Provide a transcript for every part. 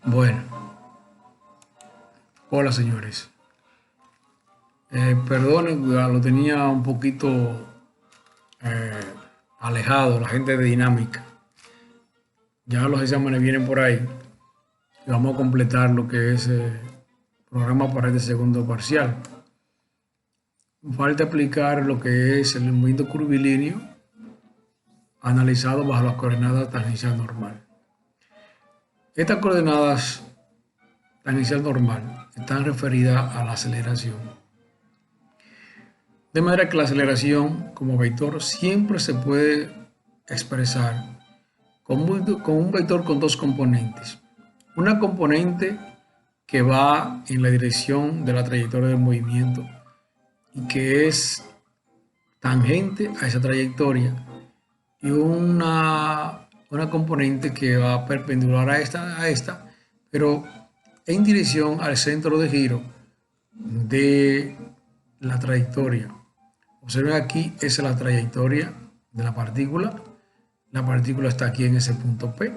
Bueno, hola señores. Perdonen, ya lo tenía un poquito eh, alejado, la gente de Dinámica. Ya los exámenes vienen por ahí y vamos a completar lo que es programa para este segundo parcial. Falta aplicar lo que es el movimiento curvilíneo analizado bajo las coordenadas tangencial normal. Estas coordenadas tangencial normal están referidas a la aceleración. De manera que la aceleración como vector siempre se puede expresar con un vector con dos componentes. Una componente que va en la dirección de la trayectoria del movimiento y que es tangente a esa trayectoria, y una componente que va perpendicular a esta, pero en dirección al centro de giro de la trayectoria. Observen aquí, esa es la trayectoria de la partícula. La partícula está aquí en ese punto P.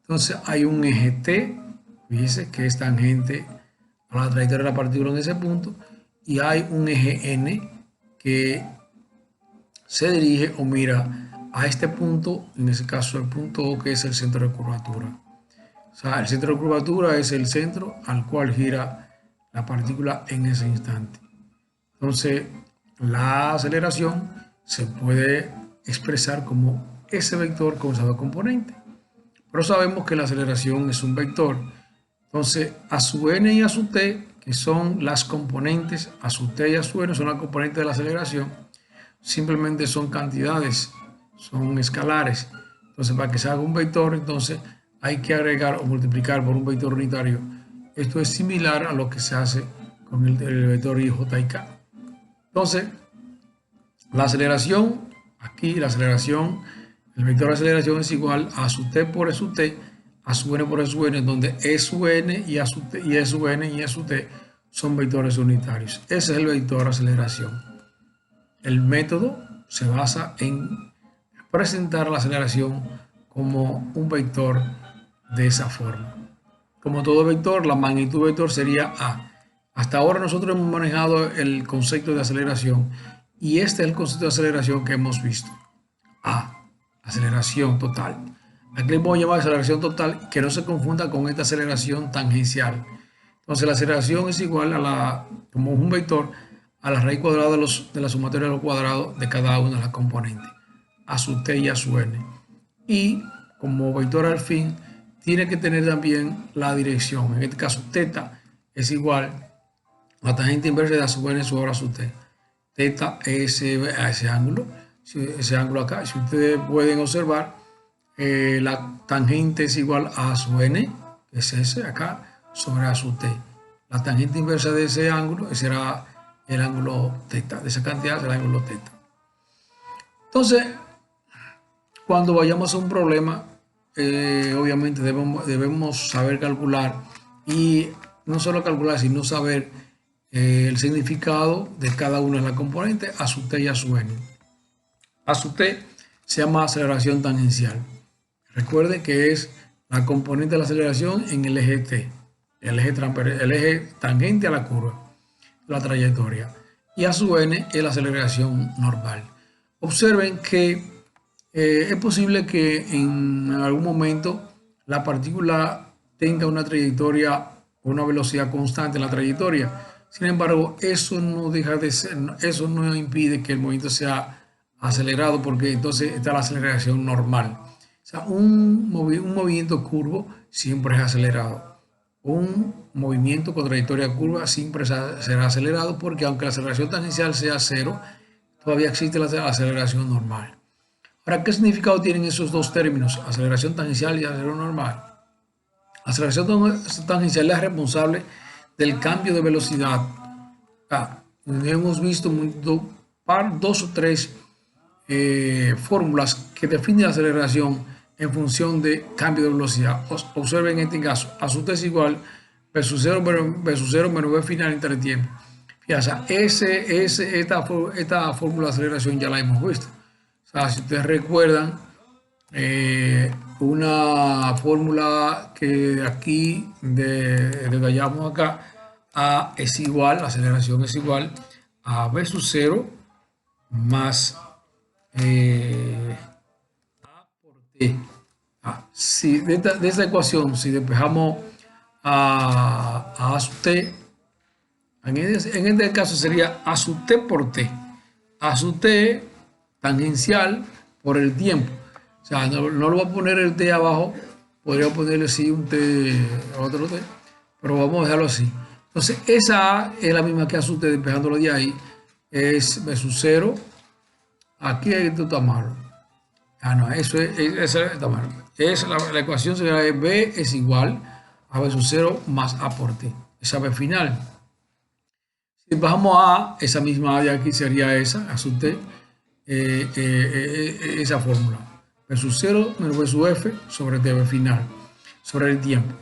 Entonces hay un eje T, fíjense que es tangente a la trayectoria de la partícula en ese punto, y hay un eje N que se dirige o mira a este punto, en ese caso el punto O, que es el centro de curvatura. O sea, el centro de curvatura es el centro al cual gira la partícula en ese instante. Entonces, la aceleración se puede expresar como ese vector con esos dos componentes. Pero sabemos que la aceleración es un vector. Entonces, a su n y a su t, que son las componentes, a su t y a su n son las componentes de la aceleración, simplemente son cantidades, son escalares. Entonces, para que se haga un vector, entonces hay que agregar o multiplicar por un vector unitario. Esto es similar a lo que se hace con el vector I, J y K. Entonces, la aceleración, aquí la aceleración, el vector de aceleración es igual a su t por e su t, a su n por e su n, donde e su n y a su t, y e su n y e su t son vectores unitarios. Ese es el vector de aceleración. El método se basa en presentar la aceleración como un vector de esa forma. Como todo vector, la magnitud vector sería A. Hasta ahora nosotros hemos manejado el concepto de aceleración y este es el concepto de aceleración que hemos visto. A, aceleración total. Aquí le podemos llamar aceleración total, que no se confunda con esta aceleración tangencial. Entonces la aceleración es igual como un vector, a la raíz cuadrada de la sumatoria de los cuadrados de cada una de las componentes, a su t y a su n. Y como vector al fin, tiene que tener también la dirección. En este caso, θ es igual a la tangente inversa de a su n sobre a su t. Θ es ese ángulo, acá. Si ustedes pueden observar, la tangente es igual a su n, que es ese acá, sobre a su t. La tangente inversa de ese ángulo será el ángulo θ, de esa cantidad será el ángulo θ. Entonces, cuando vayamos a un problema, obviamente debemos saber calcular, y no solo calcular, sino saber el significado de cada una de las componentes a su t y a su n. A su t se llama aceleración tangencial. Recuerden que es la componente de la aceleración en el eje t, el eje tangente a la curva, la trayectoria. Y a su n es la aceleración normal. Observen que es posible que en algún momento la partícula tenga una trayectoria o una velocidad constante en la trayectoria. Sin embargo, eso no deja de ser, eso no impide que el movimiento sea acelerado, porque entonces está la aceleración normal. O sea, un movimiento curvo siempre es acelerado. Un movimiento con trayectoria curva siempre será acelerado, porque aunque la aceleración tangencial sea cero, todavía existe la aceleración normal. Ahora, ¿qué significado tienen esos dos términos, aceleración tangencial y aceleración normal? La aceleración tangencial es responsable del cambio de velocidad. Hemos visto dos o tres fórmulas que definen la aceleración en función de cambio de velocidad. Observen en este caso, a su t es igual versus 0 menos v final entre tiempo. Esta fórmula de aceleración ya la hemos visto. O sea, si ustedes recuerdan, una fórmula que aquí detallamos acá. A es igual, la aceleración es igual a v sub 0 más a por t. Si de esta ecuación, si despejamos a sub t, en este caso sería a sub t por t. A sub t tangencial por el tiempo. O sea, no lo voy a poner el t abajo, podría ponerle sí un t, otro t, pero vamos a dejarlo así. Entonces, esa A es la misma que a sub t, despejándolo de ahí, es b sub 0. Aquí esto está malo. No, eso está malo. La ecuación sería b es igual a b sub 0 más a por t. Esa b final. Si bajamos a, esa misma A de aquí sería esa, a sub t, esa fórmula. B sub 0 menos B sub f sobre t final, sobre el tiempo.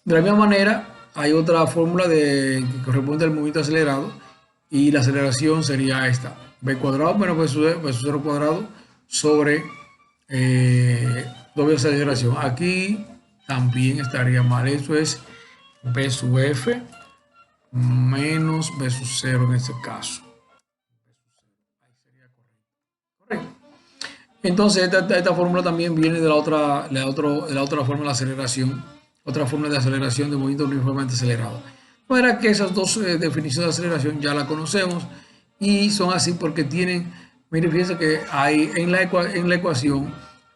De la misma manera, hay otra fórmula que corresponde al movimiento acelerado y la aceleración sería esta. B cuadrado menos B sub 0 cuadrado sobre doble aceleración. Aquí también estaría mal. Eso es B sub f menos B sub 0 en este caso. Correcto. Entonces, esta fórmula también viene de la otra fórmula de aceleración, otra fórmula de aceleración de movimiento uniformemente acelerado. De manera que esas dos definiciones de aceleración ya la conocemos y son así porque tienen, miren, fíjense que hay en la ecuación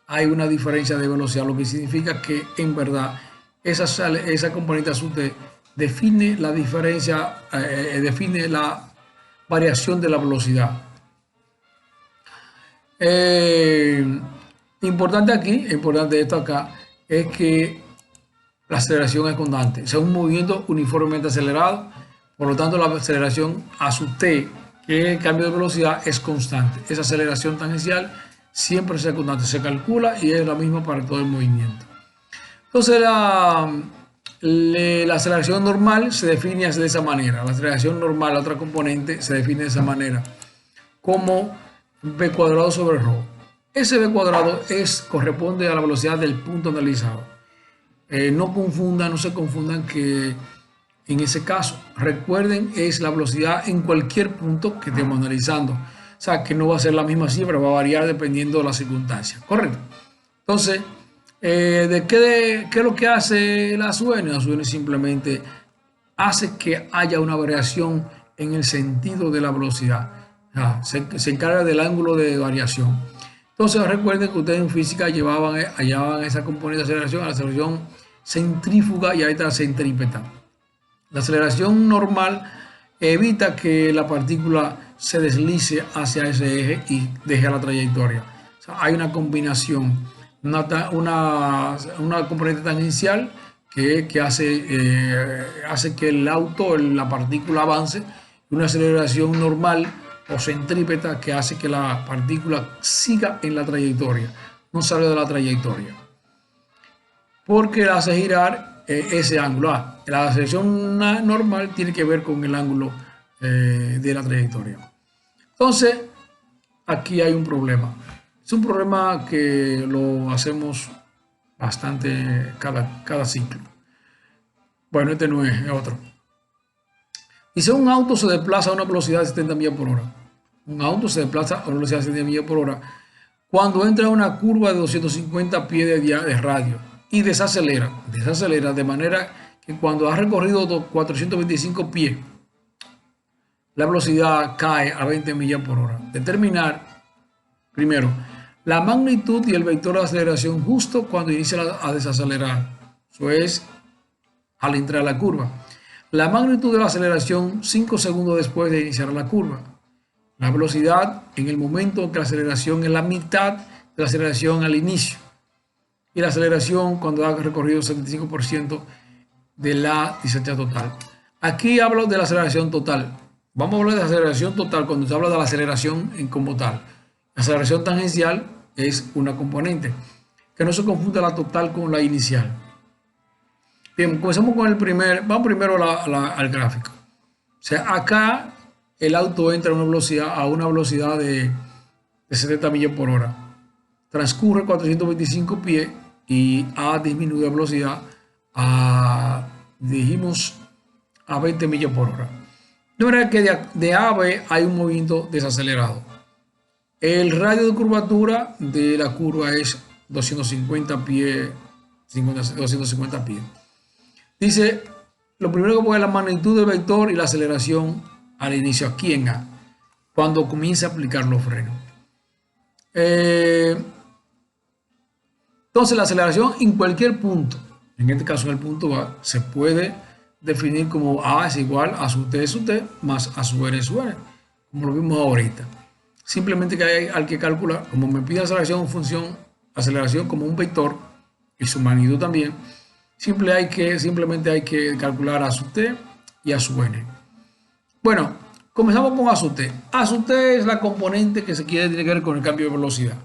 hay una diferencia de velocidad, lo que significa que en verdad esa componente sub t define la diferencia, define la variación de la velocidad. Importante esto acá, es que la aceleración es constante. O sea, un movimiento uniformemente acelerado, por lo tanto la aceleración a sub t, que es el cambio de velocidad, es constante. Esa aceleración tangencial siempre es constante, se calcula y es la misma para todo el movimiento. Entonces la aceleración normal se define de esa manera. La aceleración normal, la otra componente, se define de esa manera, como b cuadrado sobre ρ. Ese b cuadrado corresponde a la velocidad del punto analizado. No se confundan que en ese caso, recuerden, es la velocidad en cualquier punto que estemos analizando. O sea, que no va a ser la misma cifra, va a variar dependiendo de las circunstancias. Correcto. Entonces, ¿qué es lo que hace la SUN? La SUN simplemente hace que haya una variación en el sentido de la velocidad. Se encarga del ángulo de variación. Entonces recuerden que ustedes en física hallaban esa componente de aceleración, la aceleración centrífuga y ahorita centrípeta. La aceleración normal evita que la partícula se deslice hacia ese eje y deje la trayectoria. O sea, hay una combinación, una componente tangencial que hace que el auto, la partícula avance, y una aceleración normal o centrípeta que hace que la partícula siga en la trayectoria, no salga de la trayectoria, porque hace girar ese ángulo. La aceleración normal tiene que ver con el ángulo de la trayectoria. Entonces, aquí hay un problema. Es un problema que lo hacemos bastante cada ciclo. Bueno, este no es otro. Dice, un auto se desplaza a una velocidad de 70 millas por hora. Un auto se desplaza a una velocidad de 70 millas por hora cuando entra a una curva de 250 pies de radio y desacelera de manera que cuando ha recorrido 425 pies, la velocidad cae a 20 millas por hora. Determinar, primero, la magnitud y el vector de aceleración justo cuando inicia a desacelerar. Eso es al entrar a la curva. La magnitud de la aceleración 5 segundos después de iniciar la curva. La velocidad en el momento en que la aceleración es la mitad de la aceleración al inicio. Y la aceleración cuando ha recorrido el 75% de la distancia total. Aquí hablo de la aceleración total. Vamos a hablar de la aceleración total cuando se habla de la aceleración en como tal. La aceleración tangencial es una componente. Que no se confunda la total con la inicial. Bien, comenzamos con vamos primero al gráfico. O sea, acá el auto entra a una velocidad de 70 millas por hora. transcurre 425 pies y ha disminuido la velocidad a, dijimos, a 20 millas por hora. De manera que de A a B hay un movimiento desacelerado. El radio de curvatura de la curva es 250 pies, 250 pies. Dice, lo primero que pone es la magnitud del vector y la aceleración al inicio, aquí en A, cuando comienza a aplicar los frenos. Entonces, la aceleración en cualquier punto, en este caso en el punto A, se puede definir como A es igual a su T su T más a su R su R, como lo vimos ahorita. Simplemente que hay que calcular, como me pide aceleración en función, aceleración como un vector y su magnitud también, simplemente hay que calcular a su T y a su N. Bueno, comenzamos con A sub T. A sub T es la componente que tiene que ver con el cambio de velocidad.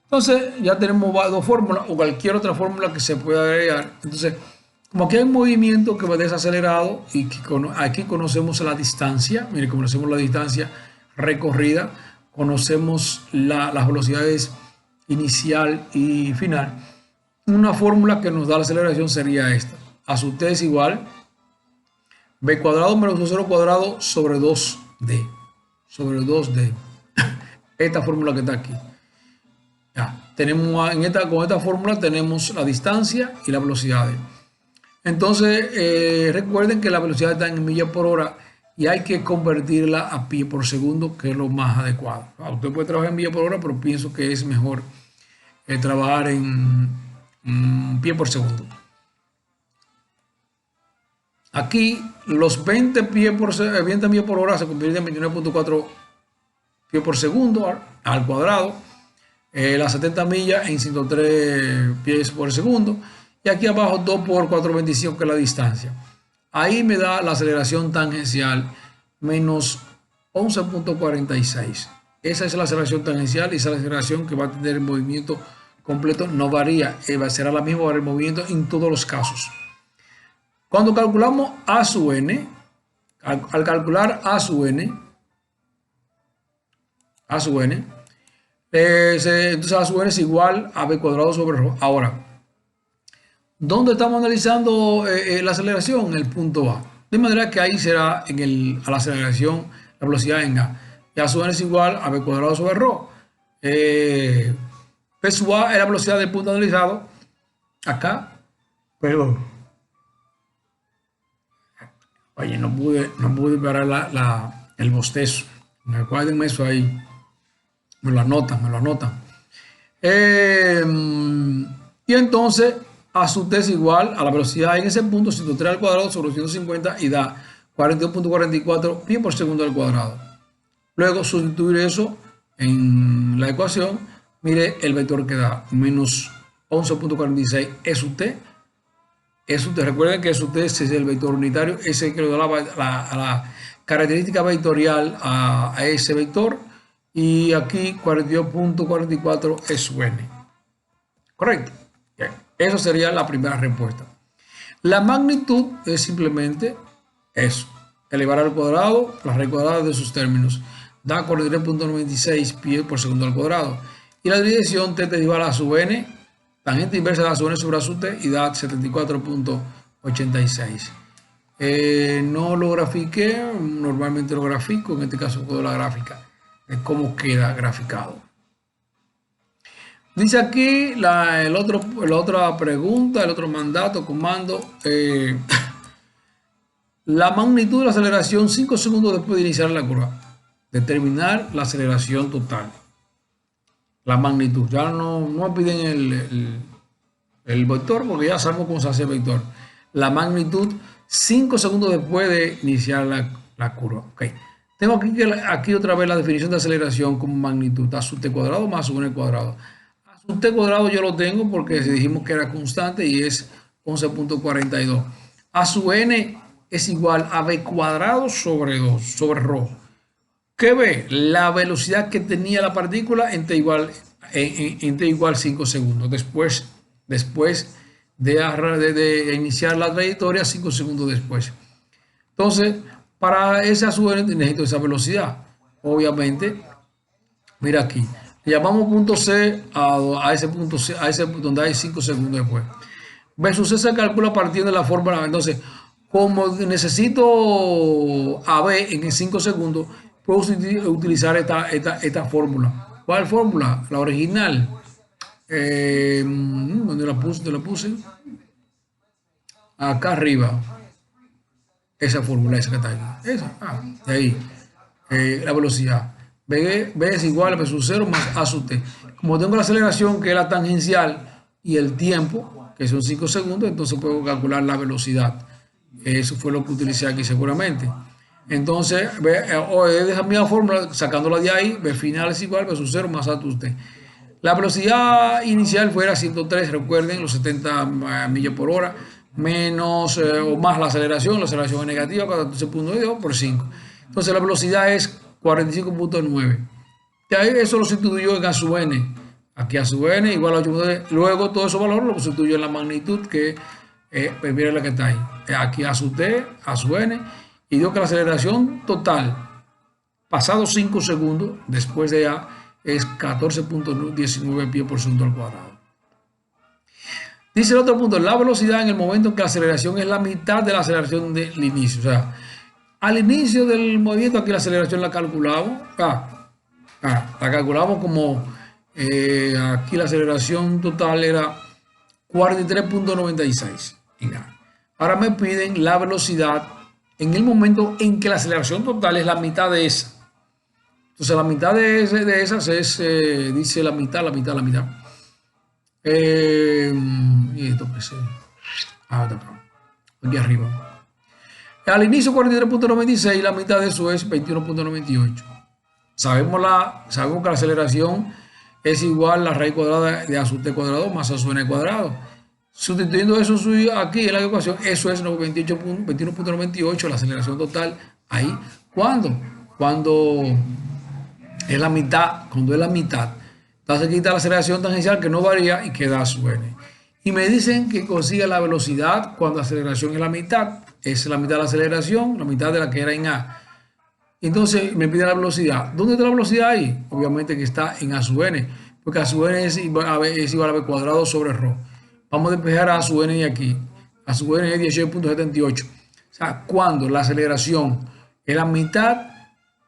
Entonces ya tenemos dos fórmulas o cualquier otra fórmula que se pueda agregar. Entonces, como aquí hay un movimiento que va desacelerado y que aquí conocemos la distancia, mire, conocemos la distancia recorrida, conocemos las velocidades inicial y final. Una fórmula que nos da la aceleración sería esta. A sub T es igual B cuadrado menos 2 cuadrado sobre 2D. Sobre 2D. Esta fórmula que está aquí. Ya, tenemos con esta fórmula tenemos la distancia y la velocidad. Entonces, recuerden que la velocidad está en millas por hora y hay que convertirla a pie por segundo, que es lo más adecuado. Usted puede trabajar en millas por hora, pero pienso que es mejor trabajar en pie por segundo. Aquí los 20 pies por hora se convierten en 29.4 pies por segundo al cuadrado. Las 70 millas en 103 pies por segundo. Y aquí abajo 2 por 425, que es la distancia. Ahí me da la aceleración tangencial menos 11.46. Esa es la aceleración tangencial y esa es la aceleración que va a tener el movimiento completo. No varía, será la misma para el movimiento en todos los casos. Cuando calculamos A sub N, al calcular A sub N, entonces A sub N es igual a B cuadrado sobre ρ. Ahora, ¿dónde estamos analizando la aceleración? En el punto A. De manera que ahí será a la aceleración, la velocidad en A. Y A sub N es igual a B cuadrado sobre ρ. P sub A es la velocidad del punto analizado. Acá, perdón. Oye, no pude parar el bostezo. Recuérdenme eso ahí. Me lo anotan. Y entonces, A sub T es igual a la velocidad en ese punto, 103 al cuadrado sobre 150 y da 42.44 pies por segundo al cuadrado. Luego, sustituir eso en la ecuación. Mire el vector que da, menos 11.46 E sub T. Recuerden que eso es el vector unitario, ese que le da la característica vectorial a ese vector, y aquí 42.44 es su N. Correcto. Bien. Eso sería la primera respuesta. La magnitud es simplemente eso, elevar al cuadrado la raíz cuadrada de sus términos, da 43.96 pies por segundo al cuadrado, y la dirección T es igual a sub N, tangente inversa de A sub N sobre A sub T, y da 74.86. No lo grafiqué, normalmente lo grafico, en este caso puedo la gráfica de cómo queda graficado. Dice aquí la otra pregunta, el otro mandato, comando, la magnitud de la aceleración 5 segundos después de iniciar la curva. Determinar la aceleración total. La magnitud, ya no piden el vector porque ya sabemos cómo se hace el vector. La magnitud 5 segundos después de iniciar la curva. Okay. Tengo aquí otra vez la definición de aceleración como magnitud. A sub T cuadrado más sub N cuadrado. A sub T cuadrado yo lo tengo porque dijimos que era constante y es 11.42. A sub N es igual a B cuadrado sobre 2, sobre ρ. ¿Qué ve? La velocidad que tenía la partícula en T igual 5 segundos. Después de iniciar la trayectoria, 5 segundos después. Entonces, para esa sub N necesito esa velocidad. Obviamente, mira aquí, Le llamamos punto C a ese punto C, a ese donde hay 5 segundos después. Versus C se calcula partiendo de la fórmula. Entonces, como necesito a B en 5 segundos, puedo utilizar esta fórmula. ¿Cuál fórmula? La original. ¿Dónde la puse? ¿Dónde la puse? Acá arriba. Esa fórmula, esa que está ahí. Esa. De ahí. La velocidad. B es igual a B sub 0 más A sub t. Como tengo la aceleración, que es la tangencial, y el tiempo, que son 5 segundos, entonces puedo calcular la velocidad. Eso fue lo que utilicé aquí seguramente. Entonces, de esa misma fórmula, sacándola de ahí, B final es igual a B sub 0 más A sub t. La velocidad inicial fuera 103, recuerden, los 70 millas por hora, menos o más la aceleración es negativa, 14.2 por 5. Entonces la velocidad es 45.9. De ahí eso lo sustituyó en A sub n. Aquí A sub n igual a 8.9. Luego todo esos valores lo sustituyó en la magnitud que mira la que está ahí. Aquí A sub t, A sub n. Y dio que la aceleración total, pasados 5 segundos después de A, es 14.19 pies por segundo al cuadrado. Dice el otro punto, la velocidad en el momento en que la aceleración es la mitad de la aceleración del inicio. O sea, al inicio del movimiento aquí la aceleración la calculamos. La calculamos como aquí la aceleración total era 43.96. Ahora me piden la velocidad en el momento en que la aceleración total es la mitad de esa. Entonces la mitad de esas es, dice la mitad. Y esto que sé. Aquí arriba. Al inicio 43.96, la mitad de eso es 21.98. Sabemos que la aceleración es igual a la raíz cuadrada de A sub t cuadrado más A sub n cuadrado. Sustituyendo eso aquí en la ecuación, eso es 21.98, la aceleración total. Ahí, ¿cuándo? Cuando es la mitad, entonces quita la aceleración tangencial que no varía y queda A sub n. Y me dicen que consiga la velocidad cuando la aceleración es la mitad. Es la mitad de la aceleración, la mitad de la que era en A. Entonces me pide la velocidad. ¿Dónde está la velocidad ahí? Obviamente que está en A sub n, porque A sub n es igual a B cuadrado sobre ρ. Vamos a despejar a A sub n aquí. A sub n es 18.78. O sea, cuando la aceleración es la mitad,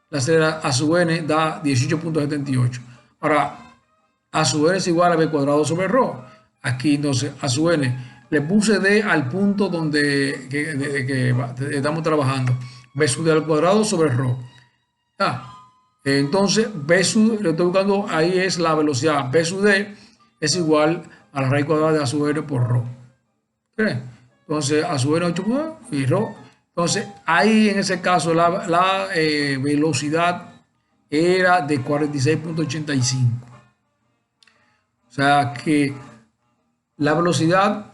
A sub n da 18.78. Ahora, A sub n es igual a B cuadrado sobre ρ. Aquí entonces A sub n le puse D al punto donde que estamos trabajando. B sub D al cuadrado sobre ρ. Entonces B sub, le estoy buscando, ahí es la velocidad. B sub D es igual a la raíz cuadrada de A sub n por ρ. ¿Okay? Entonces A sub n 8 y ρ. Entonces ahí en ese caso la velocidad era de 46.85. O sea que la velocidad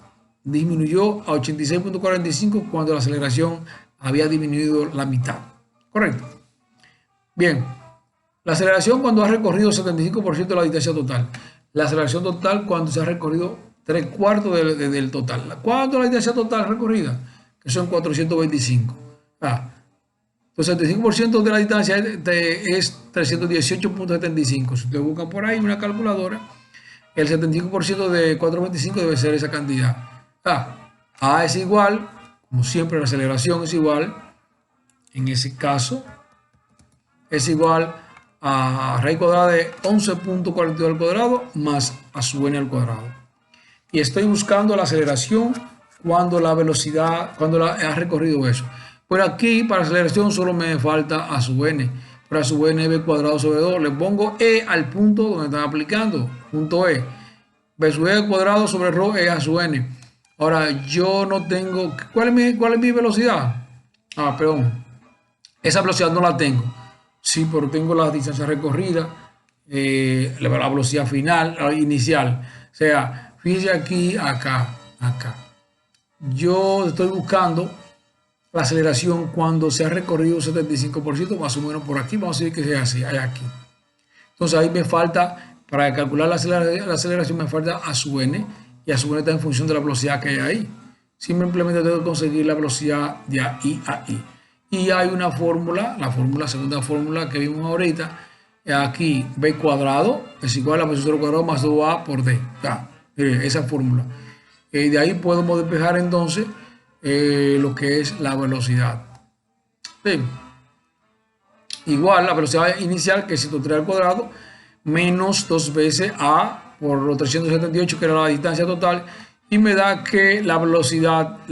disminuyó a 86.45 cuando la aceleración había disminuido la mitad. ¿Correcto? Bien. La aceleración cuando ha recorrido 75% de la distancia total. La aceleración total cuando se ha recorrido 3/4 del total. ¿Cuánto es la distancia total recorrida? Que son 425. Entonces el 75% de la distancia es 318.75. Si ustedes buscan por ahí una calculadora, el 75% de 425 debe ser esa cantidad. A es igual, como siempre la aceleración es igual, en ese caso, es igual a raíz cuadrada de 11.42 al cuadrado más A sub n al cuadrado. Y estoy buscando la aceleración cuando la velocidad, cuando ha recorrido eso. Por aquí, para aceleración, solo me falta A sub n. Pero A sub n es B cuadrado sobre 2. Le pongo E al punto donde están aplicando. Punto E. B sub E cuadrado sobre ρ es A sub n. Ahora, yo no tengo... ¿Cuál es mi velocidad? Perdón. Esa velocidad no la tengo. Sí, pero tengo la distancia recorrida, la velocidad final, inicial. O sea, fíjense aquí, acá. Yo estoy buscando la aceleración cuando se ha recorrido 75%, más o menos por aquí. Vamos a decir que sea así, hay aquí. Entonces ahí me falta, para calcular la aceleración me falta A sub n. Y A sub n está en función de la velocidad que hay ahí. Simplemente tengo que conseguir la velocidad de ahí a ahí. Y hay una fórmula, segunda fórmula que vimos ahorita, aquí b cuadrado es igual a b sub 0 cuadrado más 2a por d. Ya, mire, esa fórmula. De ahí podemos despejar entonces lo que es la velocidad. Bien. Igual la velocidad inicial, que es 103 al cuadrado, menos 2 veces a por los 378, que era la distancia total, y me da que la velocidad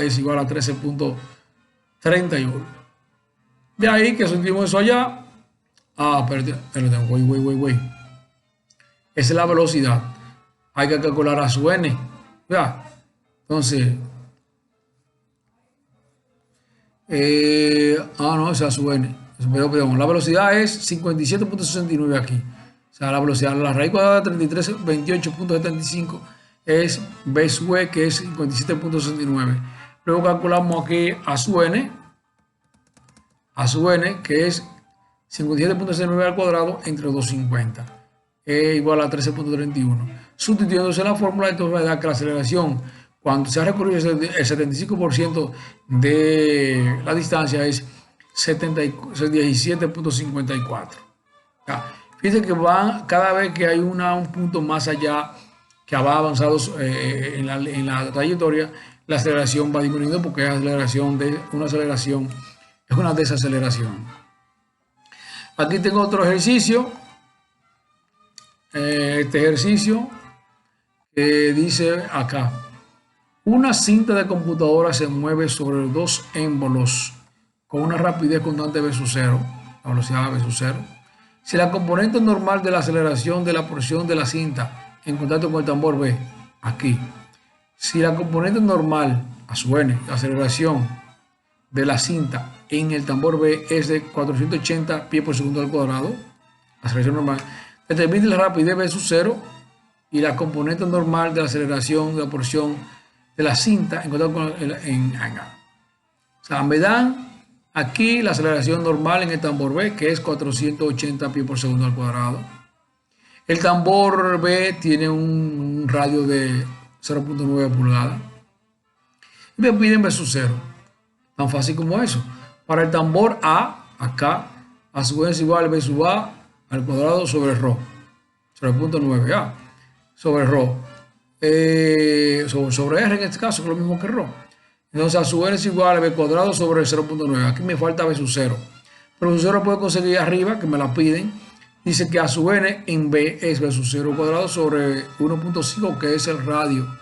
es igual a 13.31. De ahí que sentimos eso allá. Espérate, güey. Esa es la velocidad. Hay que calcular a su n. ¿Ya? Entonces, no, esa es a su n. Perdón, la velocidad es 57.69 aquí. O sea, la velocidad, la raíz cuadrada de 3328.75 es b sub e, que es 57.69. Luego calculamos aquí a su n, que es 57.69 al cuadrado entre 250, igual a 13.31. Sustituyéndose la fórmula, entonces va a dar que la aceleración, cuando se ha recorrido el 75% de la distancia, es 17.54. Fíjense que van, cada vez que hay un punto más allá que va avanzado en la trayectoria, la aceleración va disminuyendo, porque es una desaceleración. Aquí tengo otro ejercicio. Este ejercicio dice acá: una cinta de computadora se mueve sobre dos émbolos con una rapidez constante v sub 0, la velocidad v sub 0. Si la componente normal de la aceleración de la porción de la cinta en contacto con el tambor B, aquí, si la componente normal, a su n, la aceleración de la cinta en el tambor B es de 480 pies por segundo al cuadrado, aceleración normal, determine la rapidez v sub 0 y la componente normal de la aceleración de la porción de la cinta en contacto con o sea, me dan aquí la aceleración normal en el tambor B, que es 480 pies por segundo al cuadrado. El tambor B tiene un radio de 0.9 pulgadas. Y me piden v sub 0. Tan fácil como eso. Para el tambor A, acá, a su vez es igual a v sub A al cuadrado sobre ρ. Sobre el punto 9A. Sobre ρ. Sobre R en este caso, que es lo mismo que ρ. Entonces a su n es igual a b cuadrado sobre 0.9. Aquí me falta b sub 0. Pero b sub 0 puedo conseguir arriba, que me la piden. Dice que a su n en b es b sub 0 cuadrado sobre 1.5, que es el radio.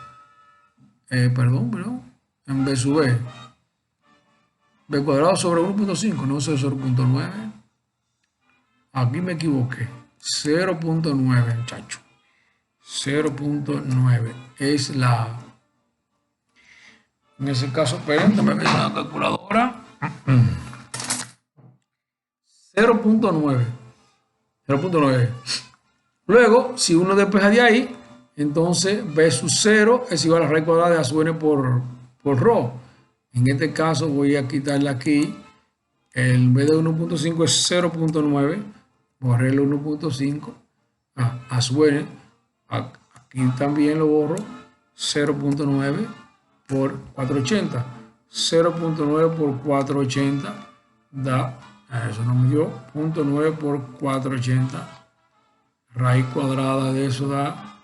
Perdón. En b sub b. B cuadrado sobre 1.5, no sé, 0.9. Aquí me equivoqué. 0.9, muchacho. 0.9 es la... En ese caso, espérenme, me da la calculadora. 0.9. 0.9. Luego, si uno despeja de ahí, entonces b sub 0 es igual a la raíz cuadrada de a sub n por ρ. En este caso voy a quitarle aquí, el b de 1.5 es 0.9, borré el 1.5, a sub n, aquí también lo borro, 0.9 por 480, 0.9 por 480 da, eso no me dio, 0.9 por 480, raíz cuadrada de eso da,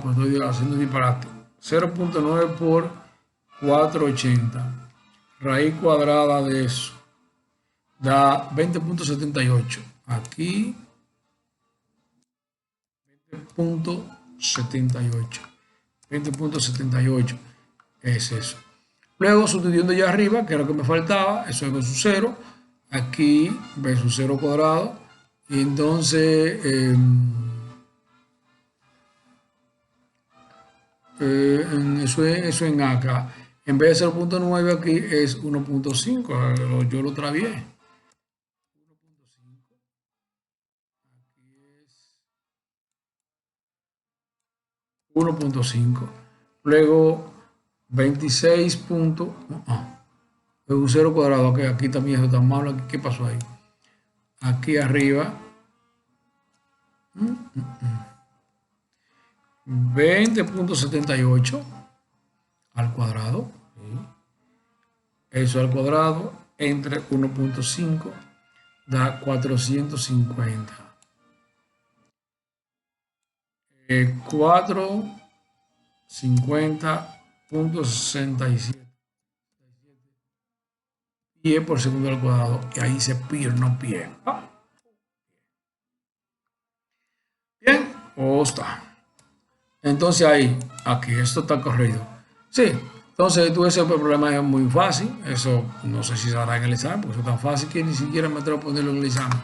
pues estoy haciendo disparate, 0.9 por 480, raíz cuadrada de eso da 20.78, aquí 20.78 es eso. Luego sustituyendo ya arriba, que era lo que me faltaba, eso es b sub 0, aquí b sub 0 cuadrado, y entonces eso en acá, en vez de 0.9 aquí es 1.5, yo lo travié. 1.5. Luego 26 puntos. Un 0 cuadrado. Okay, aquí también eso está malo. ¿Qué pasó ahí? Aquí arriba. 20.78 al cuadrado. Eso al cuadrado entre 1.5 da 450. 450.67 pie por segundo al cuadrado. Y ahí dice pi, no pie. Bien, está. Entonces ahí, aquí, esto está corrido. Sí, entonces tú ese problema es muy fácil. Eso no sé si se hará en el examen, porque eso es tan fácil que ni siquiera me atrevo a ponerlo en el examen.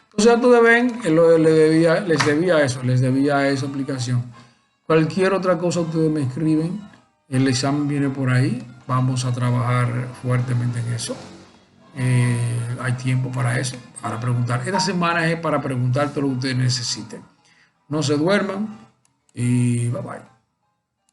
Entonces ya ustedes ven, les debía esa aplicación. Cualquier otra cosa ustedes me escriben, el examen viene por ahí, vamos a trabajar fuertemente en eso. Hay tiempo para eso, para preguntar. Esta semana es para preguntar todo lo que ustedes necesiten. No se duerman y bye bye.